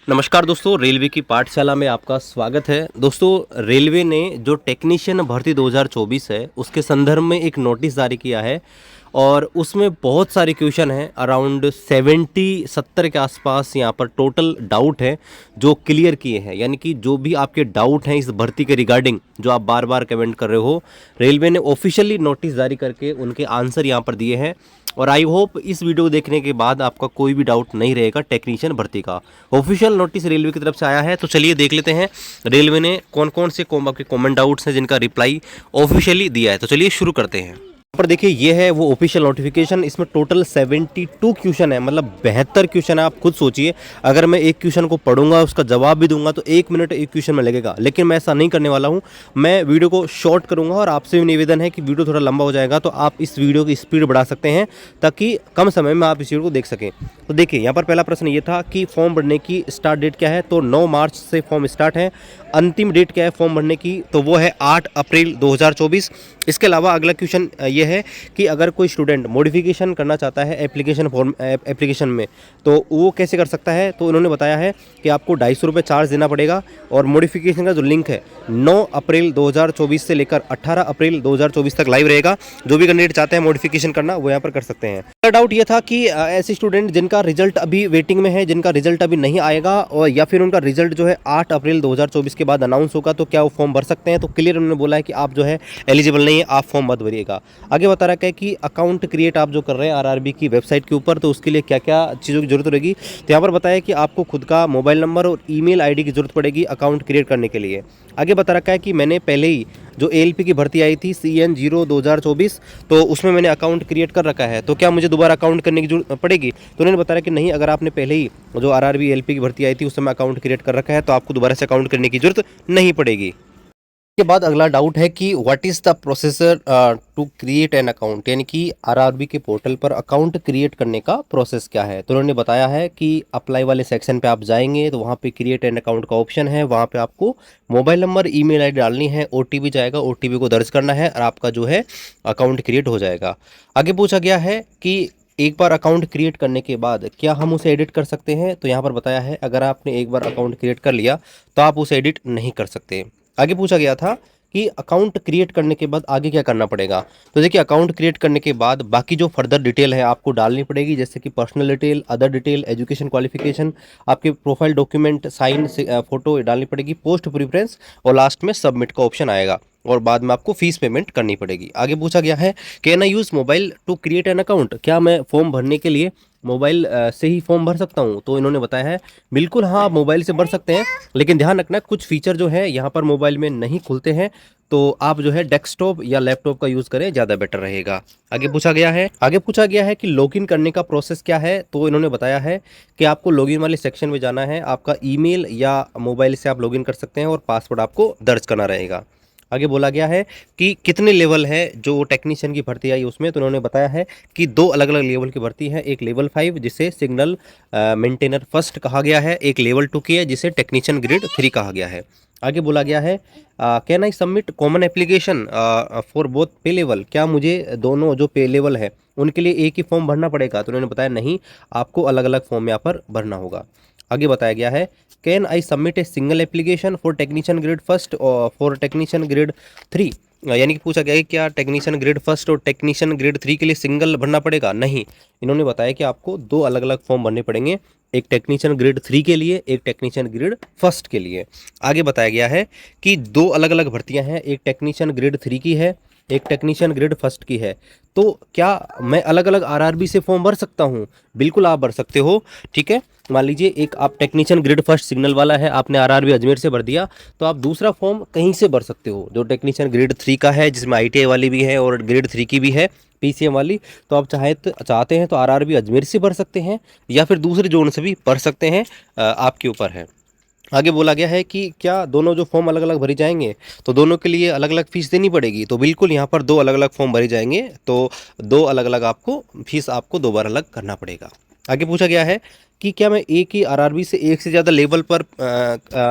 नमस्कार दोस्तों, रेलवे की पाठशाला में आपका स्वागत है। दोस्तों, रेलवे ने जो टेक्नीशियन भर्ती 2024 है, उसके संदर्भ में एक नोटिस जारी किया है और उसमें बहुत सारे क्वेश्चन हैं। अराउंड 70 के आसपास यहाँ पर टोटल डाउट है जो क्लियर किए हैं। यानी कि जो भी आपके डाउट हैं इस भर्ती के रिगार्डिंग, जो आप बार बार कमेंट कर रहे हो, रेलवे ने ऑफिशियली नोटिस जारी करके उनके आंसर यहाँ पर दिए हैं। और आई होप इस वीडियो को देखने के बाद आपका कोई भी डाउट नहीं रहेगा टेक्नीशियन भर्ती का। ऑफिशियल नोटिस रेलवे की तरफ से आया है, तो चलिए देख लेते हैं रेलवे ने कौन कौन से आपके कॉमन डाउट्स हैं जिनका रिप्लाई ऑफिशियली दिया है। तो चलिए शुरू करते हैं। पर देखिए, ये है वो ऑफिशियल नोटिफिकेशन। इसमें टोटल 72 क्वेश्चन है, मतलब 72 क्वेश्चन है। आप खुद सोचिए, अगर मैं एक क्वेश्चन को पढ़ूंगा, उसका जवाब भी दूंगा, तो 1 मिनट एक क्वेश्चन में लगेगा। लेकिन मैं ऐसा नहीं करने वाला हूं, मैं वीडियो को शॉर्ट करूंगा। और आपसे भी निवेदन है कि वीडियो थोड़ा लंबा हो जाएगा तो आप इस वीडियो की स्पीड बढ़ा सकते हैं ताकि कम समय में आप इस वीडियो को देख सकें। तो देखिए, यहाँ पर पहला प्रश्न ये था कि फॉर्म भरने की स्टार्ट डेट क्या है। तो 9 मार्च से फॉर्म स्टार्ट है। अंतिम डेट क्या है फॉर्म भरने की, तो वो है 8 अप्रैल 2024। इसके अलावा अगला क्वेश्चन ये है कि अगर कोई स्टूडेंट मॉडिफिकेशन करना चाहता है एप्लीकेशन में, तो वो कैसे कर सकता है। तो उन्होंने बताया है कि आपको 250 रुपये चार्ज देना पड़ेगा। और मॉडिफिकेशन का जो लिंक है 9 अप्रैल 2024 से लेकर 18 अप्रैल 2024 तक लाइव रहेगा। जो भी कैंडिडेट चाहते हैं मॉडिफिकेशन करना, वो यहाँ पर कर सकते हैं। मेरा डाउट ये था कि ऐसे स्टूडेंट जिनका रिजल्ट अभी वेटिंग में है, जिनका रिजल्ट अभी नहीं आएगा, और या फिर उनका रिजल्ट जो है 8 अप्रैल 2024 के बाद अनाउंस होगा, तो क्या वो फॉर्म भर सकते हैं। तो क्लियर उन्होंने बोला है कि आप जो है एलिजिबल नहीं है, आप फॉर्म मत भरिएगा। आगे बता रखा है कि अकाउंट क्रिएट आप जो कर रहे हैं आरआरबी की वेबसाइट के ऊपर, तो उसके लिए क्या क्या चीज़ों की जरूरत रहेगी। तो यहाँ पर बताया कि आपको खुद का मोबाइल नंबर और ईमेल आईडी की जरूरत पड़ेगी अकाउंट क्रिएट करने के लिए। आगे बता रखा है कि मैंने पहले ही जो एएलपी की भर्ती आई थी CN0 2024, तो उसमें मैंने अकाउंट क्रिएट कर रखा है। तो क्या मुझे दोबारा अकाउंट करने की जरूरत पड़ेगी। तो उन्होंने बताया कि नहीं, अगर आपने पहले ही जो आरआरबी एएलपी की भर्ती आई थी उस समय अकाउंट क्रिएट कर रखा है, तो आपको दोबारा से अकाउंट करने की जरूरत नहीं पड़ेगी। के बाद अगला डाउट है कि what is the processor to create an account, यानी कि आरआरबी के पोर्टल पर अकाउंट क्रिएट करने का प्रोसेस क्या है। तो उन्होंने बताया है कि अप्लाई वाले सेक्शन पे आप जाएंगे तो वहाँ पे क्रिएट एन अकाउंट का ऑप्शन है। वहाँ पे आपको मोबाइल नंबर, ईमेल आईडी डालनी है, ओटीपी जाएगा, ओटीपी को दर्ज करना है और आपका जो है अकाउंट क्रिएट हो जाएगा। आगे पूछा गया है कि एक बार अकाउंट क्रिएट करने के बाद क्या हम उसे एडिट कर सकते हैं। तो यहाँ पर बताया है अगर आपने एक बार अकाउंट क्रिएट कर लिया तो आप उसे एडिट नहीं कर सकते। आगे पूछा गया था कि अकाउंट क्रिएट करने के बाद आगे क्या करना पड़ेगा। तो देखिए, अकाउंट क्रिएट करने के बाद बाकी जो फर्दर डिटेल है आपको डालनी पड़ेगी, जैसे कि personal detail, other detail, education qualification, आपके प्रोफाइल डॉक्यूमेंट, साइन फोटो डालनी पड़ेगी, पोस्ट प्रेफरेंस, और लास्ट में सबमिट का ऑप्शन आएगा। और बाद में आपको फीस पेमेंट करनी पड़ेगी। आगे पूछा गया है can I use mobile to create an account, क्या मैं फॉर्म भरने के लिए मोबाइल से ही फॉर्म भर सकता हूं। तो इन्होंने बताया है बिल्कुल हाँ, आप मोबाइल से भर सकते हैं, लेकिन ध्यान रखना कुछ फीचर जो है यहाँ पर मोबाइल में नहीं खुलते हैं। तो आप जो है डेस्कटॉप या लैपटॉप का यूज़ करें, ज़्यादा बेटर रहेगा। आगे पूछा गया है कि लॉगिन करने का प्रोसेस क्या है। तो इन्होंने बताया है कि आपको लॉगिन वाले सेक्शन में जाना है, आपका ईमेल या मोबाइल से आप लॉगिन कर सकते हैं और पासवर्ड आपको दर्ज करना रहेगा। आगे बोला गया है कि कितने लेवल है जो टेक्नीशियन की भर्ती आई उसमें। तो उन्होंने बताया है कि 2 अलग अलग लेवल की भर्ती है। एक लेवल 5 जिसे सिग्नल मेंटेनर फर्स्ट कहा गया है, एक लेवल 2 की है जिसे टेक्नीशियन ग्रेड 3 कहा गया है। आगे बोला गया है can I submit common application for both पे लेवल, क्या मुझे दोनों जो पे लेवल है उनके लिए एक ही फॉर्म भरना पड़ेगा। तो उन्होंने बताया नहीं, आपको अलग अलग फॉर्म यहाँ पर भरना होगा। आगे बताया गया है can I submit a single application for technician grade first और फॉर टेक्नीशियन ग्रेड 3, यानी कि पूछा गया है क्या टेक्नीशियन ग्रेड फर्स्ट और टेक्नीशियन ग्रेड 3 के लिए सिंगल भरना पड़ेगा। नहीं, इन्होंने बताया कि आपको 2 अलग अलग फॉर्म भरने पड़ेंगे, एक टेक्नीशियन ग्रेड 3 के लिए, एक टेक्नीशियन ग्रेड फर्स्ट के लिए। आगे बताया गया है कि 2 अलग अलग भर्तियां हैं, एक टेक्नीशियन ग्रेड 3 की है, एक टेक्नीशियन ग्रेड फर्स्ट की है। तो क्या मैं अलग अलग आरआरबी से फॉर्म भर सकता हूँ। बिल्कुल आप भर सकते हो, ठीक है। मान लीजिए एक आप टेक्नीशियन ग्रेड फर्स्ट सिग्नल वाला है, आपने आरआरबी अजमेर से भर दिया, तो आप दूसरा फॉर्म कहीं से भर सकते हो जो टेक्नीशियन ग्रेड 3 का है, जिसमें आईटीआई वाली भी है और ग्रेड 3 की भी है, पीसीएम वाली। तो आप चाहते हैं तो आरआरबी अजमेर से भर सकते हैं या फिर दूसरे जोन से भी भर सकते हैं, आपके ऊपर है। आगे बोला गया है कि क्या दोनों जो फॉर्म अलग अलग भरी जाएंगे तो दोनों के लिए अलग अलग फीस देनी पड़ेगी। तो बिल्कुल यहाँ पर 2 अलग अलग फॉर्म भरे जाएंगे, तो 2 अलग अलग आपको फीस आपको 2 बार अलग करना पड़ेगा। आगे पूछा गया है कि क्या मैं एक ही आरआरबी से एक से ज़्यादा लेवल पर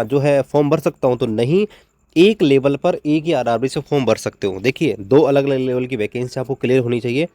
जो है फॉर्म भर सकता हूँ। तो नहीं, एक लेवल पर एक ही आरआरबी से फॉर्म भर सकते हो। देखिए, 2 अलग अलग लेवल की वैकेंसी आपको क्लियर होनी चाहिए।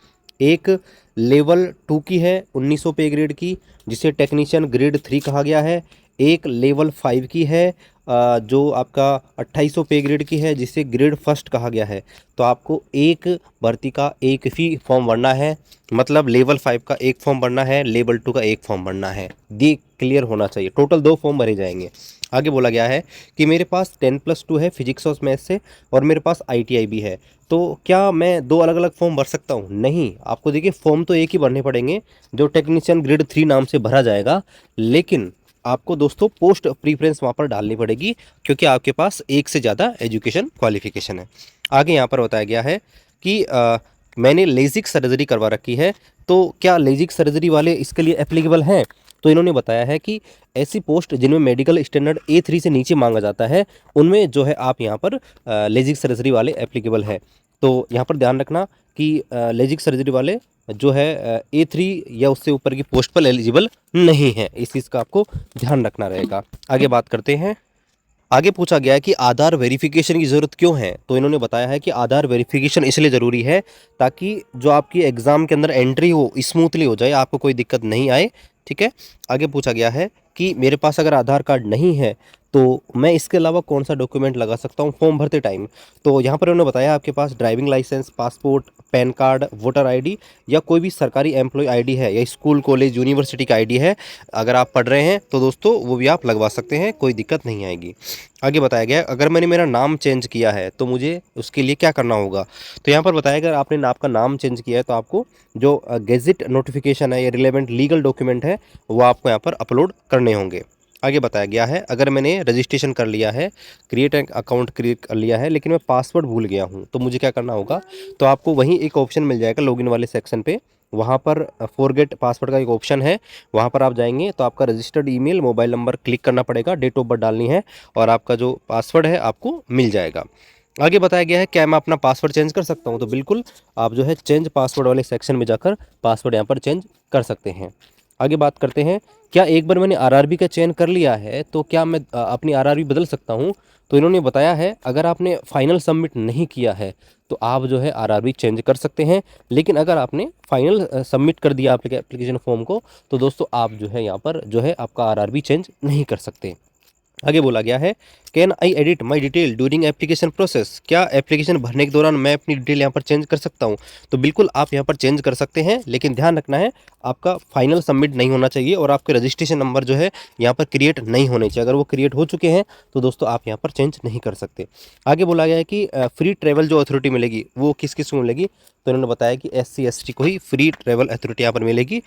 एक लेवल 2 की है 1900 पे ग्रेड की, जिसे टेक्नीशियन ग्रेड 3 कहा गया है। एक लेवल 5 की है, जो आपका 2800 पे ग्रेड की है, जिसे ग्रेड फर्स्ट कहा गया है। तो आपको एक भर्ती का एक ही फॉर्म भरना है, मतलब लेवल 5 का एक फॉर्म भरना है, लेवल 2 का एक फॉर्म भरना है। ये क्लियर होना चाहिए, टोटल 2 फॉर्म भरे जाएंगे। आगे बोला गया है कि मेरे पास 10+2 है फिजिक्स और मैथ से, और मेरे पास ITI भी है, तो क्या मैं 2 अलग अलग फॉर्म भर सकता हूँ? नहीं, आपको देखिए फॉर्म तो एक ही भरने पड़ेंगे, जो टेक्नीशियन ग्रेड 3 नाम से भरा जाएगा, लेकिन आपको दोस्तों पोस्ट प्रीफरेंस वहाँ पर डालनी पड़ेगी, क्योंकि आपके पास एक से ज़्यादा एजुकेशन क्वालिफिकेशन है। आगे यहाँ पर बताया गया है कि मैंने लेजिक सर्जरी करवा रखी है, तो क्या लेजिक सर्जरी वाले इसके लिए एप्लीकेबल हैं? तो इन्होंने बताया है कि ऐसी पोस्ट जिनमें मेडिकल स्टैंडर्ड A3 से नीचे मांगा जाता है, उनमें जो है आप यहाँ पर लेजिक सर्जरी वाले एप्लीकेबल है। तो यहाँ पर ध्यान रखना कि लेजिक सर्जरी वाले जो है A3 या उससे ऊपर की पोस्ट पर एलिजिबल नहीं है, इस चीज़ का आपको ध्यान रखना रहेगा। आगे बात करते हैं। आगे पूछा गया है कि आधार वेरिफिकेशन की ज़रूरत क्यों है? तो इन्होंने बताया है कि आधार वेरिफिकेशन इसलिए ज़रूरी है ताकि जो आपकी एग्ज़ाम के अंदर एंट्री हो स्मूथली हो जाए, आपको कोई दिक्कत नहीं आए। ठीक है। आगे पूछा गया है कि मेरे पास अगर आधार कार्ड नहीं है तो मैं इसके अलावा कौन सा डॉक्यूमेंट लगा सकता हूँ फॉर्म भरते टाइम? तो यहाँ पर उन्होंने बताया आपके पास driving licence, passport, PAN card, voter ID या कोई भी सरकारी एम्प्लॉय ID है, या स्कूल कॉलेज यूनिवर्सिटी का ID है, अगर आप पढ़ रहे हैं तो दोस्तों वो भी आप लगवा सकते हैं, कोई दिक्कत नहीं आएगी। आगे बताया गया है, अगर मैंने मेरा नाम चेंज किया है तो मुझे उसके लिए क्या करना होगा? तो यहाँ पर बताया अगर आपने आपका नाम चेंज किया है तो आपको जो गेजिट नोटिफिकेशन है या रिलेवेंट लीगल डॉक्यूमेंट है वो आपको यहाँ पर अपलोड करने होंगे। आगे बताया गया है, अगर मैंने रजिस्ट्रेशन कर लिया है, क्रिएट एन अकाउंट क्रिएट कर लिया है, लेकिन मैं पासवर्ड भूल गया हूँ, तो मुझे क्या करना होगा? तो आपको वहीं एक ऑप्शन मिल जाएगा लॉगिन वाले सेक्शन पे, वहाँ पर फॉरगेट पासवर्ड का एक ऑप्शन है, वहाँ पर आप जाएंगे तो आपका registered email, mobile number click करना पड़ेगा, डेट ऑफ बर्थ डालनी है, और आपका जो पासवर्ड है आपको मिल जाएगा। आगे बताया गया है क्या मैं अपना पासवर्ड चेंज कर सकता हूँ? तो बिल्कुल आप जो है चेंज पासवर्ड वाले सेक्शन में जाकर पासवर्ड यहाँ पर चेंज कर सकते हैं। आगे बात करते हैं, क्या एक बार मैंने RRB का चयन कर लिया है तो क्या मैं अपनी RRB बदल सकता हूँ? तो इन्होंने बताया है अगर आपने फाइनल सबमिट नहीं किया है तो आप जो है RRB चेंज कर सकते हैं, लेकिन अगर आपने फाइनल सबमिट कर दिया एप्लीकेशन फॉर्म को तो दोस्तों आप जो है यहाँ पर जो है आपका RRB चेंज नहीं कर सकते। आगे बोला गया है, can I edit my detail during application process? क्या एप्लीकेशन भरने के दौरान मैं अपनी डिटेल यहाँ पर चेंज कर सकता हूँ? तो बिल्कुल आप यहाँ पर चेंज कर सकते हैं, लेकिन ध्यान रखना है आपका फाइनल सबमिट नहीं होना चाहिए और आपके रजिस्ट्रेशन नंबर जो है यहाँ पर क्रिएट नहीं होने चाहिए। अगर वो क्रिएट हो चुके हैं तो दोस्तों आप यहाँ पर चेंज नहीं कर सकते। आगे बोला गया है कि फ्री ट्रेवल जो अथॉरिटी मिलेगी वो किस किस को मिलेगी? तो इन्होंने बताया कि SC ST को ही फ्री ट्रेवल अथॉरिटी यहाँ पर मिलेगी।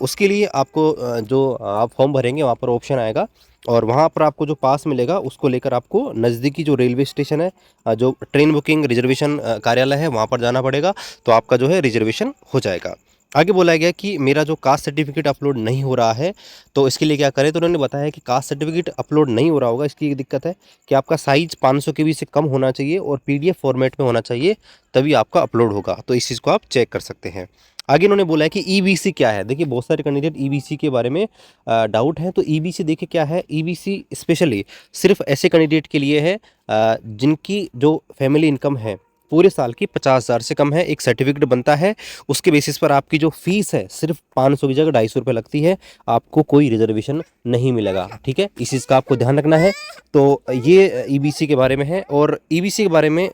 उसके लिए आपको जो आप फॉर्म भरेंगे वहाँ पर ऑप्शन आएगा, और वहाँ पर आपको जो पास मिलेगा उसको लेकर आपको नज़दीकी जो रेलवे स्टेशन है, जो ट्रेन बुकिंग रिजर्वेशन कार्यालय है, वहाँ पर जाना पड़ेगा, तो आपका जो है रिजर्वेशन हो जाएगा। आगे बोला गया कि मेरा जो कास्ट सर्टिफिकेट अपलोड नहीं हो रहा है तो इसके लिए क्या करें? तो उन्होंने बताया कि कास्ट सर्टिफिकेट अपलोड नहीं हो रहा होगा, इसकी एक दिक्कत है कि आपका साइज 500 KB से कम होना चाहिए और PDF फॉर्मेट में होना चाहिए, तभी आपका अपलोड होगा। तो इस चीज़ को आप चेक कर सकते हैं। आगे इन्होंने बोला है कि EBC क्या है? देखिए बहुत सारे कैंडिडेट EBC के बारे में डाउट है, तो EBC देखिए क्या है। EBC स्पेशली सिर्फ ऐसे कैंडिडेट के लिए है जिनकी जो फैमिली इनकम है पूरे साल की 50,000 से कम है। एक सर्टिफिकेट बनता है, उसके बेसिस पर आपकी जो फीस है सिर्फ 500 की जगह 250 रुपये लगती है, आपको कोई रिजर्वेशन नहीं मिलेगा। ठीक है, इस चीज़ का आपको ध्यान रखना है। तो ये EBC के बारे में है। और EBC के बारे में,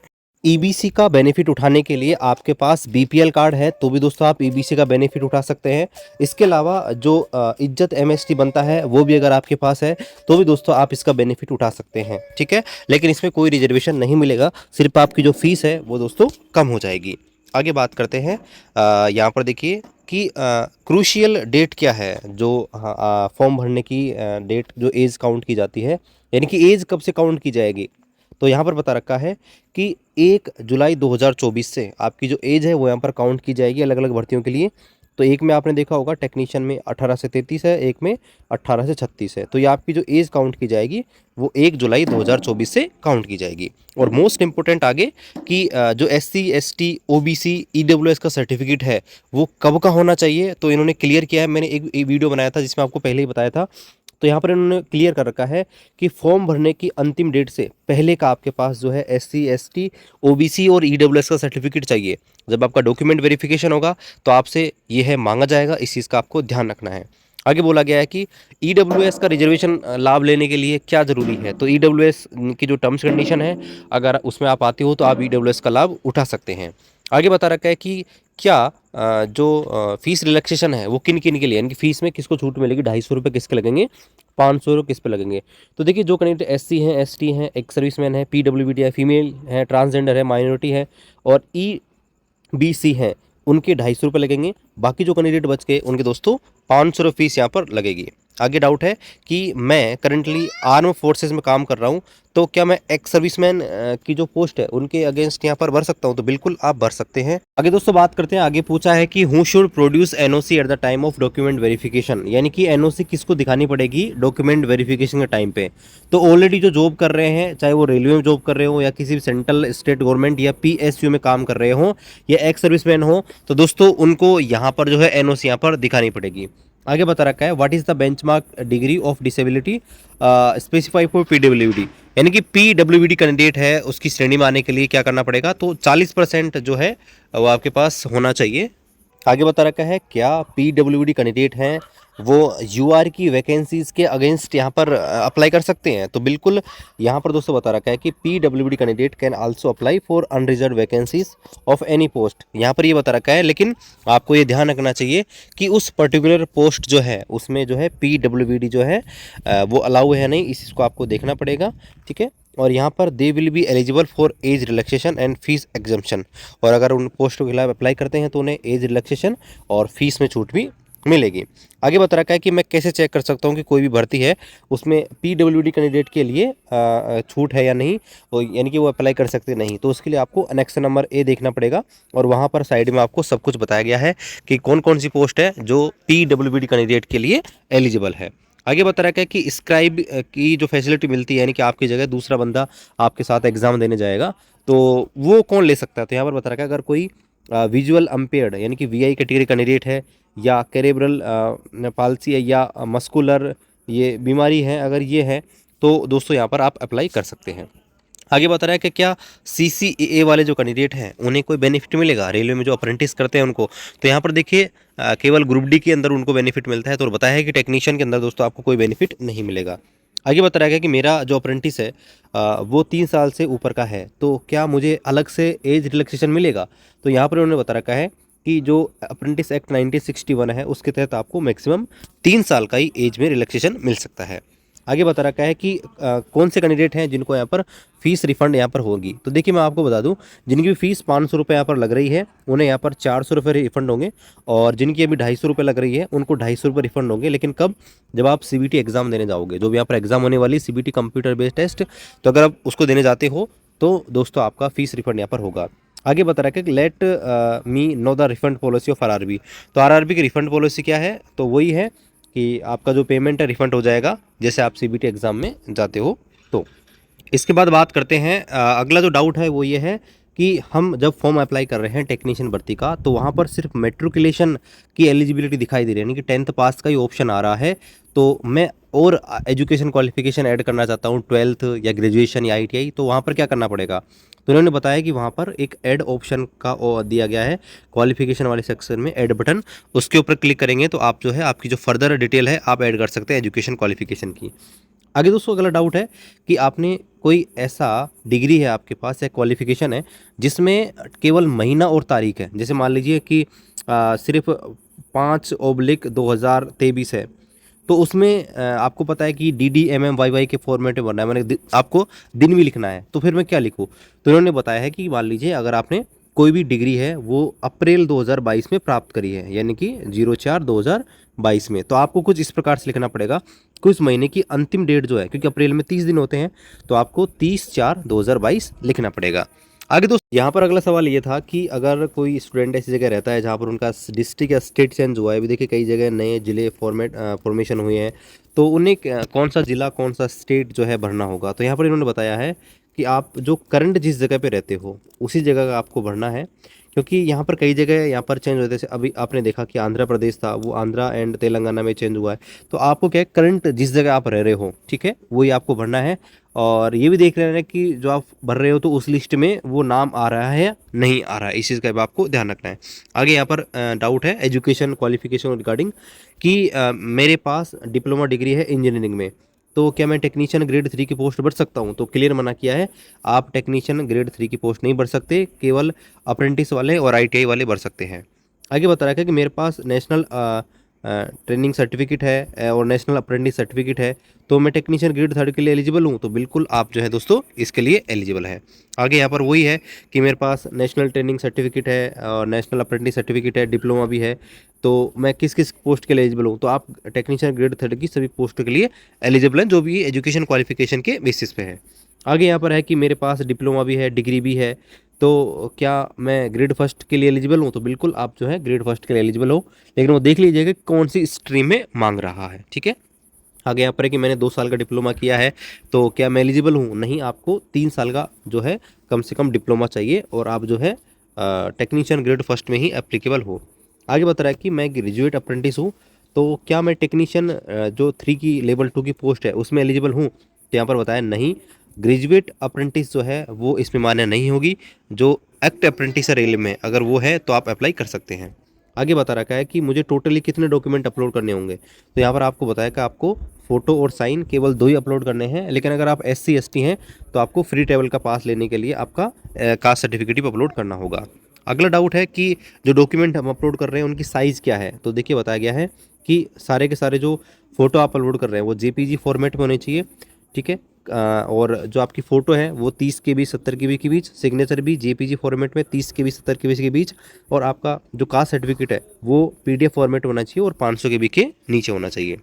EBC का बेनिफिट उठाने के लिए आपके पास BPL कार्ड है तो भी दोस्तों आप EBC का बेनिफिट उठा सकते हैं। इसके अलावा जो इज्जत MST बनता है वो भी अगर आपके पास है तो भी दोस्तों आप इसका बेनिफिट उठा सकते हैं। ठीक है, लेकिन इसमें कोई रिजर्वेशन नहीं मिलेगा, सिर्फ आपकी जो फीस है वो दोस्तों कम हो जाएगी। आगे बात करते हैं, यहाँ पर देखिए कि क्रूशियल डेट क्या है जो फॉर्म भरने की डेट जो एज काउंट की जाती है, यानी कि एज कब से काउंट की जाएगी? तो यहाँ पर बता रखा है कि 1 जुलाई 2024 से आपकी जो एज है वो यहाँ पर काउंट की जाएगी अलग अलग भर्तियों के लिए। तो एक में आपने देखा होगा टेक्नीशियन में 18 से 33 है, एक में 18 से 36 है, तो ये आपकी जो एज काउंट की जाएगी वो 1 जुलाई 2024 से काउंट की जाएगी। और मोस्ट इंपॉर्टेंट आगे कि जो SC ST OBC EWS का सर्टिफिकेट है वो कब का होना चाहिए, तो इन्होंने क्लियर किया है। मैंने एक वीडियो बनाया था जिसमें आपको पहले ही बताया था, तो यहाँ पर इन्होंने क्लियर कर रखा है कि फॉर्म भरने की अंतिम डेट से पहले का आपके पास जो है SC ST OBC और EWS का सर्टिफिकेट चाहिए। जब आपका डॉक्यूमेंट वेरिफिकेशन होगा तो आपसे यह है मांगा जाएगा, इस चीज़ का आपको ध्यान रखना है। आगे बोला गया है कि ईडब्ल्यूएस का रिजर्वेशन लाभ लेने के लिए क्या ज़रूरी है। तो ईडब्ल्यूएस की जो टर्म्स कंडीशन है, अगर उसमें आप आते हो तो आप ईडब्ल्यूएस का लाभ उठा सकते हैं। आगे बता रखा है कि क्या जो फीस रिलैक्सेशन है वो किन किन के लिए, यानी कि फीस में किसको छूट मिलेगी, 250 रुपये किसके लगेंगे, 500 किस पे लगेंगे। तो देखिए जो कैंडिडेट एससी हैं, एसटी हैं, एक सर्विसमैन है, पीडब्ल्यूडी है, फीमेल है, ट्रांसजेंडर है, माइनॉरिटी है और ईबीसी है, उनके 250 रुपये लगेंगे। बाकी जो कैंडिडेट बच गए उनके दोस्तों 500 फीस यहाँ पर लगेगी। आगे डाउट है कि मैं करंटली आर्म फोर्सेस में काम कर रहा हूँ, तो क्या मैं एक्स सर्विसमैन की जो पोस्ट है उनके अगेंस्ट यहाँ पर भर सकता हूँ। तो बिल्कुल आप भर सकते हैं। आगे दोस्तों बात करते हैं, आगे पूछा है कि who should produce NOC at the time of document verification, यानी कि एनओसी किसको दिखानी पड़ेगी डॉक्यूमेंट वेरिफिकेशन के टाइम पे। तो ऑलरेडी जो जॉब कर रहे हैं, चाहे वो रेलवे में जॉब कर रहे हो या किसी भी सेंट्रल स्टेट गवर्नमेंट या पीएसयू में काम कर रहे हो या एक्स सर्विसमैन हो, तो दोस्तों उनको यहाँ पर जो है एनओसी यहाँ पर दिखानी पड़ेगी। आगे बता रखा है what is the benchmark degree of disability specify for PWD, यानी कि पीडब्ल्यूडी कैंडिडेट है उसकी श्रेणी में आने के लिए क्या करना पड़ेगा। तो 40% जो है वो आपके पास होना चाहिए। आगे बता रखा है क्या पीडब्ल्यूडी कैंडिडेट हैं वो यूआर की वैकेंसीज के अगेंस्ट यहाँ पर अप्लाई कर सकते हैं। तो बिल्कुल यहाँ पर दोस्तों बता रखा है कि PWD candidate can also apply for unreserve vacancies of any post, यहाँ पर ये बता रखा है। लेकिन आपको ये ध्यान रखना चाहिए कि उस पर्टिकुलर पोस्ट जो है उसमें जो है पीडब्ल्यूडी जो है वो अलाउ है नहीं, इस चीज़ को आपको देखना पड़ेगा। ठीक है, और यहाँ पर they will be eligible for age relaxation and fees exemption, और अगर उन पोस्टों के खिलाफ अप्लाई करते हैं तो उन्हें एज रिलैक्सेशन और फीस में छूट भी मिलेगी। आगे बता रखा है कि मैं कैसे चेक कर सकता हूँ कि कोई भी भर्ती है उसमें पीडब्ल्यूडी कैंडिडेट के लिए छूट है या नहीं, यानी कि वो अप्लाई कर सकते नहीं। तो उसके लिए आपको एनेक्स नंबर ए देखना पड़ेगा और वहाँ पर साइड में आपको सब कुछ बताया गया है कि कौन कौन सी पोस्ट है जो पीडब्ल्यूडी कैंडिडेट के लिए एलिजिबल है। आगे बता रखा है कि स्क्राइब की जो फैसिलिटी मिलती है, यानी कि आपकी जगह दूसरा बंदा आपके साथ एग्जाम देने जाएगा, तो वो कौन ले सकता है। तो यहाँ पर बता रखा है अगर कोई विजुअल अम्पेयर्ड यानी कि वीआई कैटेगरी कैंडिडेट है या कैरेब्रल पाल्सी है या मस्कुलर ये बीमारी है, अगर ये है तो दोस्तों यहाँ पर आप अप्लाई कर सकते हैं। आगे बता रहा है कि क्या सीसीए वाले जो कैंडिडेट हैं उन्हें कोई बेनिफिट मिलेगा, रेलवे में जो अप्रेंटिस करते हैं उनको। तो यहाँ पर देखिए केवल ग्रुप डी के अंदर उनको बेनिफिट मिलता है, तो बताया है कि टेक्नीशियन के अंदर दोस्तों आपको कोई बेनिफिट नहीं मिलेगा। आगे बता रहा है कि मेरा जो अप्रेंटिस है वो 3 साल से ऊपर का है, तो क्या मुझे अलग से एज रिलैक्सेशन मिलेगा। तो यहाँ पर उन्होंने बता रखा है कि जो अप्रेंटिस एक्ट 1961 है उसके तहत आपको मैक्सिमम 3 साल का ही एज में रिलैक्सेशन मिल सकता है। आगे बता रखा है कि कौन से कैंडिडेट हैं जिनको यहाँ पर फीस रिफंड यहाँ पर होगी। तो देखिए मैं आपको बता दूं, जिनकी भी फीस 500 रुपये यहाँ पर लग रही है उन्हें यहाँ पर 400 रुपये रिफंड होंगे, और जिनकी अभी 250 रुपये लग रही है उनको 250 रुपये रिफंड होंगे। लेकिन कब, जब आप सीबीटी एग्जाम देने जाओगे, जो भी यहाँ पर एग्जाम होने वाली सीबीटी कंप्यूटर बेस्ड टेस्ट, तो अगर आप उसको देने जाते हो तो दोस्तों आपका फीस रिफंड यहाँ पर होगा। आगे बता रखा है कि let me know the refund policy of RRB. तो आरआरबी की रिफंड पॉलिसी क्या है, तो वही है कि आपका जो पेमेंट है रिफंड हो जाएगा जैसे आप सीबीटी एग्ज़ाम में जाते हो। तो इसके बाद बात करते हैं अगला जो डाउट है वो ये है कि हम जब फॉर्म अप्लाई कर रहे हैं टेक्नीशियन भर्ती का, तो वहाँ पर सिर्फ मेट्रिकुलेशन की एलिजिबिलिटी दिखाई दे रही है, यानी कि 10th पास का ही ऑप्शन आ रहा है। तो मैं और एजुकेशन क्वालिफिकेशन ऐड करना चाहता हूँ, 12th या ग्रेजुएशन या आईटीआई, तो वहाँ पर क्या करना पड़ेगा। तो उन्होंने बताया कि वहाँ पर एक ऐड ऑप्शन का दिया गया है क्वालिफिकेशन वाले सेक्शन में, ऐड बटन, उसके ऊपर क्लिक करेंगे तो आप जो है आपकी जो फर्दर डिटेल है आप ऐड कर सकते हैं एजुकेशन क्वालिफिकेशन की। आगे दोस्तों अगला डाउट है कि आपने कोई ऐसा डिग्री है आपके पास या क्वालिफिकेशन है जिसमें केवल महीना और तारीख है, जैसे मान लीजिए कि सिर्फ 5/2023 है, तो उसमें आपको पता है कि DDMMYY के फॉर्मेट में भरना है, मैंने आपको दिन भी लिखना है, तो फिर मैं क्या लिखूँ। तो उन्होंने बताया है कि मान लीजिए अगर आपने कोई भी डिग्री है वो अप्रैल 2022 में प्राप्त करी है, यानी कि 04/2022 में, तो आपको कुछ इस प्रकार से लिखना पड़ेगा कि उस महीने की अंतिम डेट जो है, क्योंकि अप्रैल में 30 दिन होते हैं, तो आपको 30/4/2022 लिखना पड़ेगा। आगे दोस्त यहाँ पर अगला सवाल ये था कि अगर कोई स्टूडेंट ऐसी जगह रहता है जहाँ पर उनका डिस्ट्रिक्ट या स्टेट चेंज हुआ है, अभी देखिए कई जगह नए ज़िले फॉर्मेशन हुए हैं, तो उन्हें कौन सा ज़िला कौन सा स्टेट जो है भरना होगा। तो यहाँ पर इन्होंने बताया है कि आप जो करंट जिस जगह पे रहते हो उसी जगह का आपको भरना है, क्योंकि यहाँ पर कई जगह यहाँ पर चेंज होते, जैसे अभी आपने देखा कि आंध्र प्रदेश था, वो आंध्रा एंड तेलंगाना में चेंज हुआ है। तो आपको क्या है, करंट जिस जगह आप रह रहे हो, ठीक है, वही आपको भरना है। और ये भी देख लेना है कि जो आप भर रहे हो तो उस लिस्ट में वो नाम आ रहा है या नहीं आ रहा है, इस चीज़ का भी आपको ध्यान रखना है। आगे यहाँ पर डाउट है एजुकेशन क्वालिफिकेशन रिगार्डिंग कि मेरे पास डिप्लोमा डिग्री है इंजीनियरिंग में, तो क्या मैं टेक्नीशियन ग्रेड 3 की पोस्ट भर सकता हूँ? तो क्लियर मना किया है, आप टेक्नीशियन ग्रेड 3 की पोस्ट नहीं भर सकते, केवल अप्रेंटिस वाले और आईटीआई वाले भर सकते हैं। आगे बता रखा है कि मेरे पास नेशनल ट्रेनिंग सर्टिफिकेट है और नेशनल अप्रेंटिस सर्टिफिकेट है, तो मैं टेक्नीशियन ग्रेड 3 के लिए एलिजिबल हूँ? तो बिल्कुल आप जो है दोस्तों इसके लिए एलिजिबल है। आगे यहाँ पर वही है कि मेरे पास नेशनल ट्रेनिंग सर्टिफिकेट है और नेशनल अप्रेंटिस सर्टिफिकेट है, डिप्लोमा भी है, तो मैं किस किस पोस्ट के लिए एलिजिबल हूँ? तो आप टेक्नीशियन ग्रेड 3 की सभी पोस्ट के लिए एलिजिबल हैं, जो भी एजुकेशन क्वालिफिकेशन के बेसिस पे है। आगे यहाँ पर है कि मेरे पास डिप्लोमा भी है, डिग्री भी है, तो क्या मैं ग्रेड फर्स्ट के लिए एलिजिबल हूँ? तो बिल्कुल आप जो है ग्रेड फर्स्ट के लिए एलिजिबल हो, लेकिन वो देख लीजिएगा कि कौन सी स्ट्रीम में मांग रहा है, ठीक है। आगे यहाँ पर है कि मैंने 2 साल का डिप्लोमा किया है, तो क्या मैं एलिजिबल हूँ? नहीं, आपको 3 साल का जो है कम से कम डिप्लोमा चाहिए और आप जो है टेक्नीशियन ग्रेड फर्स्ट में ही एप्लीकेबल हो। आगे बता रहा है कि मैं ग्रेजुएट अप्रेंटिस हूँ, तो क्या मैं टेक्नीशियन जो 3 की लेवल 2 की पोस्ट है उसमें एलिजिबल हूँ? तो यहाँ पर बताया नहीं, ग्रेजुएट अप्रेंटिस जो है वो इसमें मान्य नहीं होगी। जो एक्ट अप्रेंटिस है रेलवे में, अगर वो है तो आप अप्लाई कर सकते हैं। आगे बता रखा है कि मुझे टोटली कितने डॉक्यूमेंट अपलोड करने होंगे? तो यहाँ पर आपको बताया कि आपको फ़ोटो और साइन केवल 2 ही अपलोड करने हैं, लेकिन अगर आप SC ST हैं तो आपको फ्री ट्रैवल का पास लेने के लिए आपका कास्ट सर्टिफिकेट भी अपलोड करना होगा। अगला डाउट है कि जो डॉक्यूमेंट हम अपलोड कर रहे हैं उनकी साइज़ क्या है? तो देखिए बताया गया है कि सारे के सारे जो फ़ोटो आप अपलोड कर रहे हैं वो JPG फॉर्मेट में होने चाहिए, ठीक है। और जो आपकी फ़ोटो है वो 30 KB 70 KB के बीच, सिग्नेचर भी JPG फॉर्मेट में 30 KB 70 KB के बीच, और आपका जो कास्ट सर्टिफिकेट है वो PDF फॉर्मेट होना चाहिए और 500 KB के नीचे होना चाहिए।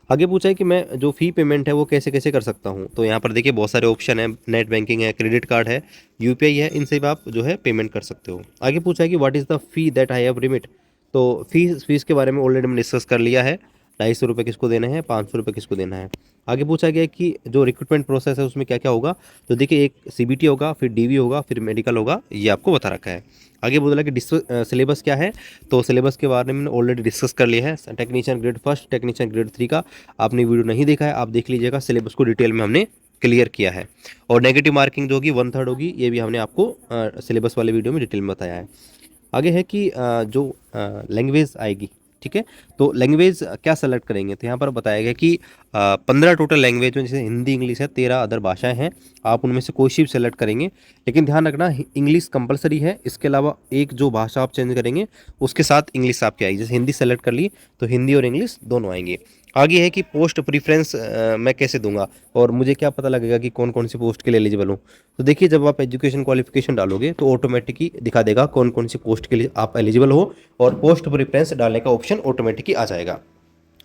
आगे पूछा है कि मैं जो फ़ी पेमेंट है वो कैसे कैसे कर सकता हूँ? तो यहाँ पर देखिए बहुत सारे ऑप्शन है, नेट बैंकिंग है, क्रेडिट कार्ड है, UPI है, इनसे भी आप जो है पेमेंट कर सकते हो। आगे पूछा है कि what is the fee that I have remit? तो फीस के बारे में ऑलरेडी हमने डिस्कस कर लिया है, 250 रुपये किसको देने हैं, 500 रुपये किसको देना है। आगे पूछा गया है कि जो रिक्रूटमेंट प्रोसेस है उसमें क्या क्या होगा? तो देखिए एक CBT होगा, फिर DV होगा, फिर मेडिकल होगा, ये आपको बता रखा है। आगे बोला कि सिलेबस क्या है? तो सिलेबस के बारे में ऑलरेडी डिस्कस कर लिया है, technician grade first, technician grade 3 का आपने वीडियो नहीं देखा है, आप देख लीजिएगा, सिलेबस को डिटेल में हमने क्लियर किया है। और नेगेटिव मार्किंग जो होगी 1/3 होगी, ये भी हमने आपको सिलेबस वाले वीडियो में डिटेल में बताया है। आगे है कि जो लैंग्वेज आएगी, ठीक है, तो लैंग्वेज क्या सेलेक्ट करेंगे? तो यहाँ पर बताया गया कि 15 टोटल लैंग्वेज में, जैसे हिंदी इंग्लिश है, 13 अदर भाषाएं हैं, आप उनमें से कोई सी भी सेलेक्ट करेंगे, लेकिन ध्यान रखना इंग्लिश कंपलसरी है, इसके अलावा एक जो भाषा आप चेंज करेंगे उसके साथ इंग्लिश आपकी आएगी। जैसे हिंदी सेलेक्ट कर ली तो हिंदी और इंग्लिश दोनों आएंगे। आगे है कि पोस्ट प्रीफ्रेंस मैं कैसे दूंगा और मुझे क्या पता लगेगा कि कौन कौन सी पोस्ट के लिए एलिजिबल हूँ? तो देखिए जब आप एजुकेशन क्वालिफिकेशन डालोगे तो ऑटोमेटिकली दिखा देगा कौन कौन सी पोस्ट के लिए आप एलिजिबल हो, और पोस्ट प्रीफ्रेंस डालने का ऑप्शन ऑटोमेटिकली आ जाएगा।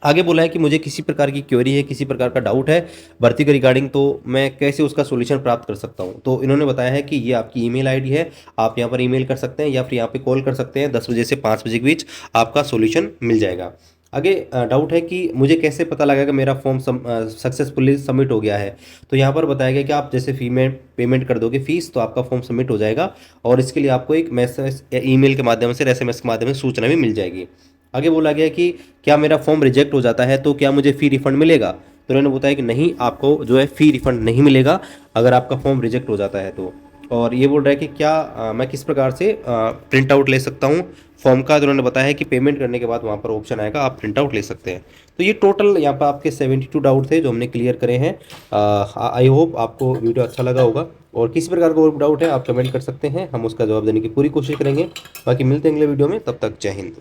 आगे बोला है कि मुझे किसी प्रकार की क्वेरी है, किसी प्रकार का डाउट है भर्ती के रिगार्डिंग, तो मैं कैसे उसका सॉल्यूशन प्राप्त कर सकता हूं? तो इन्होंने बताया है कि ये आपकी ईमेल आईडी है, आप यहां पर ईमेल कर सकते हैं या फिर यहां पे कॉल कर सकते हैं, 10 बजे से 5 बजे के बीच आपका सॉल्यूशन मिल जाएगा। आगे डाउट है कि मुझे कैसे पता लगेगा मेरा फॉर्म सक्सेसफुली सबमिट हो गया है? तो यहाँ पर बताया गया कि आप जैसे फी में पेमेंट कर दोगे फीस तो आपका फॉर्म सबमिट हो जाएगा, और इसके लिए आपको एक मैसेज या ईमेल के माध्यम से, SMS के माध्यम से सूचना भी मिल जाएगी। आगे बोला गया कि क्या मेरा फॉर्म रिजेक्ट हो जाता है तो क्या मुझे फ़ी रिफंड मिलेगा? तो उन्होंने बताया कि नहीं, आपको जो है फ़ी रिफंड नहीं मिलेगा अगर आपका फॉर्म रिजेक्ट हो जाता है तो। और ये बोल रहा है कि क्या मैं किस प्रकार से प्रिंट आउट ले सकता हूँ फॉर्म का? तो उन्होंने बताया है कि पेमेंट करने के बाद वहाँ पर ऑप्शन आएगा, आप प्रिंट आउट ले सकते हैं। तो ये टोटल यहाँ पर आपके 72 डाउट थे जो हमने क्लियर करे हैं। आई होप आपको वीडियो अच्छा लगा होगा, और किसी प्रकार का और डाउट है आप कमेंट कर सकते हैं, हम उसका जवाब देने की पूरी कोशिश करेंगे। बाकी मिलते हैं अगले वीडियो में, तब तक जय हिंद।